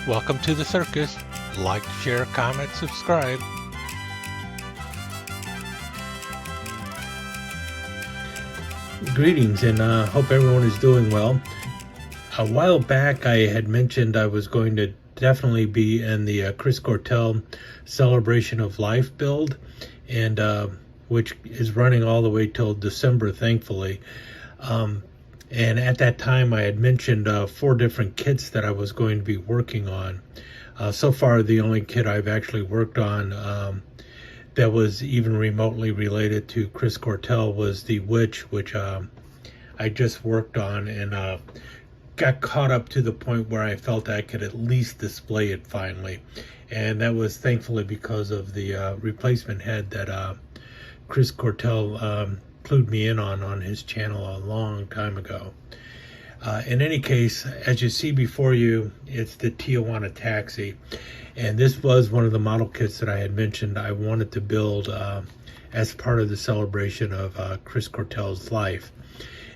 Welcome to the circus. Like, share, comment, subscribe. Greetings, and hope everyone is doing well. A while back I had mentioned I was going to definitely be in the Chris Cortel Celebration of Life build, and which is running all the way till December, thankfully. And at that time I had mentioned 4 different kits that I was going to be working on. So far the only kit I've actually worked on that was even remotely related to Chris Cortel was the Witch, which I just worked on and got caught up to the point where I felt I could at least display it finally. And that was thankfully because of the replacement head that Chris Cortel clued me in on his channel a long time ago. In any case, as you see before you, it's the Tijuana Taxi, and this was one of the model kits that I had mentioned I wanted to build as part of the celebration of Chris Cortel's life.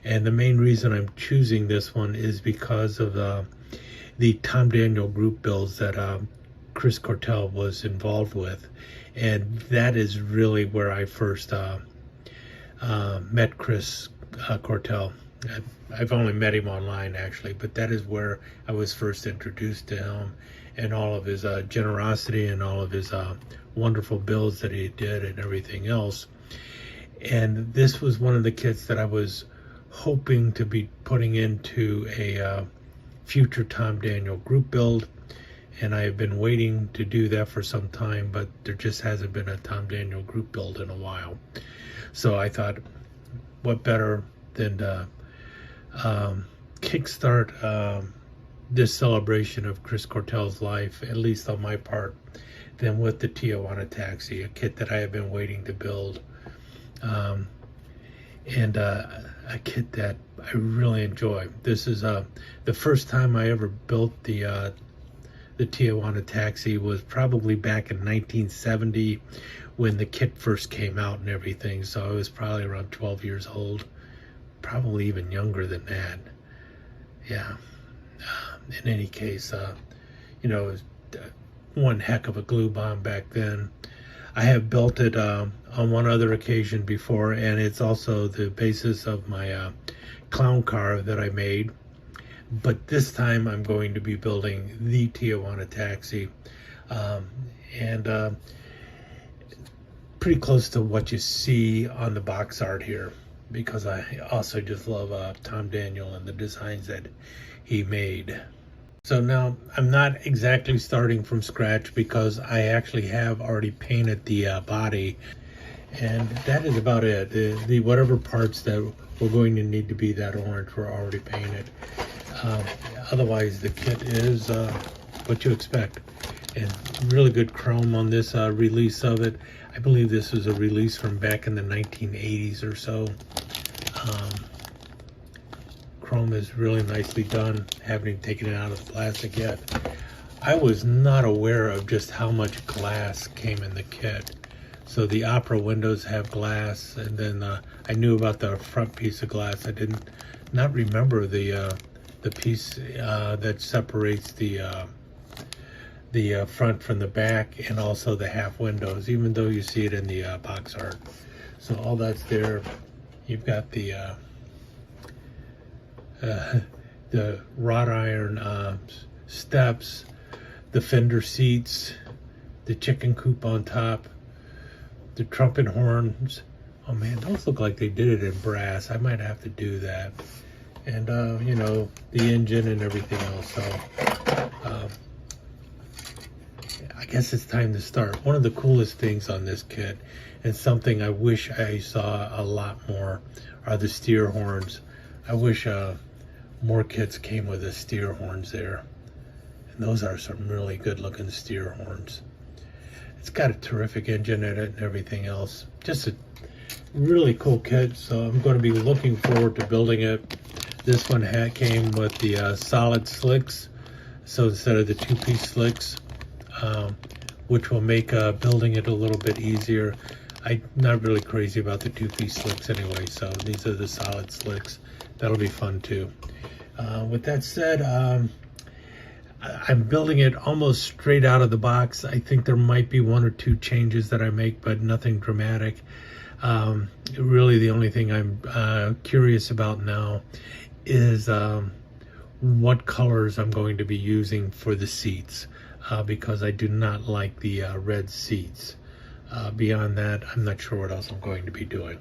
And the main reason I'm choosing this one is because of the Tom Daniel group builds that Chris Cortel was involved with, and that is really where I first met Chris Cortel. I've only met him online actually, but that is where I was first introduced to him and all of his generosity and all of his wonderful builds that he did and everything else. And this was one of the kits that I was hoping to be putting into a future Tom Daniel group build, and I have been waiting to do that for some time, but there just hasn't been a Tom Daniel group build in a while. So I thought, what better than to kickstart this celebration of Chris Cortel's life, at least on my part, than with the Tijuana Taxi, a kit that I have been waiting to build, and a kit that I really enjoy. This is the first time I ever built the Tijuana Taxi was probably back in 1970 when the kit first came out and everything. So I was probably around 12 years old, probably even younger than that. Yeah. In any case, you know, it was one heck of a glue bomb back then. I have built it on one other occasion before, and it's also the basis of my clown car that I made. But this time I'm going to be building the Tijuana Taxi, and pretty close to what you see on the box art here, because I also just love Tom Daniel and the designs that he made. So now I'm not exactly starting from scratch because I actually have already painted the body, and that is about it. The whatever parts that were going to need to be that orange were already painted. Otherwise the kit is what you expect, and really good chrome on this release of it. I believe this is a release from back in the 1980s or so. Chrome is really nicely done, haven't taken it out of the plastic yet. I was not aware of just how much glass came in the kit. So the opera windows have glass, and then I knew about the front piece of glass. I did not remember the piece that separates the front from the back, and also the half windows, even though you see it in the box art. So all that's there. You've got the wrought iron steps, the fender seats, the chicken coop on top, the trumpet horns. Oh man, those look like they did it in brass. I might have to do that. And you know, the engine and everything else. So I guess it's time to start. One of the coolest things on this kit, and something I wish I saw a lot more, are the steer horns. I wish more kits came with the steer horns there. And those are some really good looking steer horns. It's got a terrific engine in it and everything else. Just a really cool kit, so I'm going to be looking forward to building it. This one came with the solid slicks, so instead of the 2-piece slicks, which will make building it a little bit easier. I'm not really crazy about the 2-piece slicks anyway, so these are the solid slicks. That'll be fun too. With that said, I'm building it almost straight out of the box. I think there might be one or two changes that I make, but nothing dramatic. Really, the only thing I'm curious about now is what colors I'm going to be using for the seats, because I do not like the red seats. Beyond that, I'm not sure what else I'm going to be doing.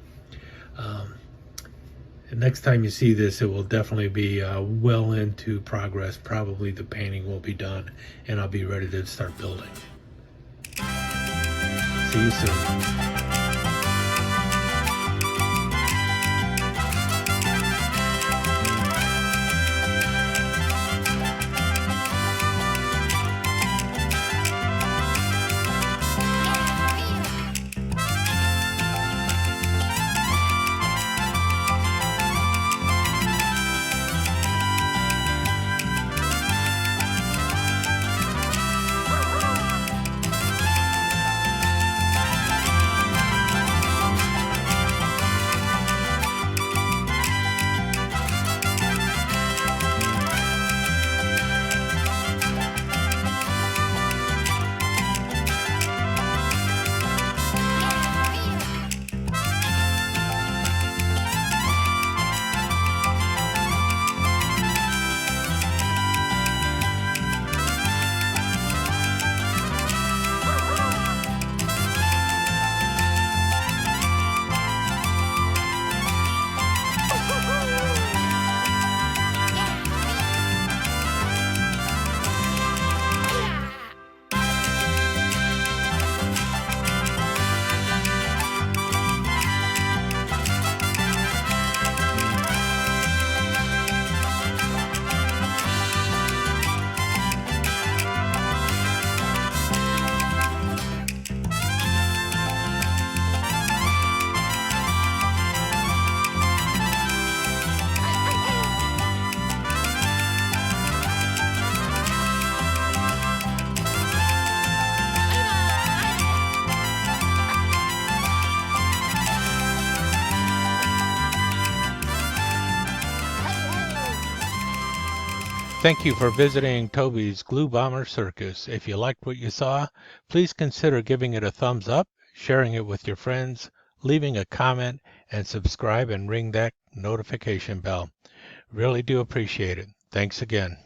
Next time you see this, it will definitely be well into progress. Probably the painting will be done and I'll be ready to start building. See you soon. Thank you for visiting Toby's Glue Bomber Circus. If you liked what you saw, please consider giving it a thumbs up, sharing it with your friends, leaving a comment, and subscribe and ring that notification bell. Really do appreciate it. Thanks again.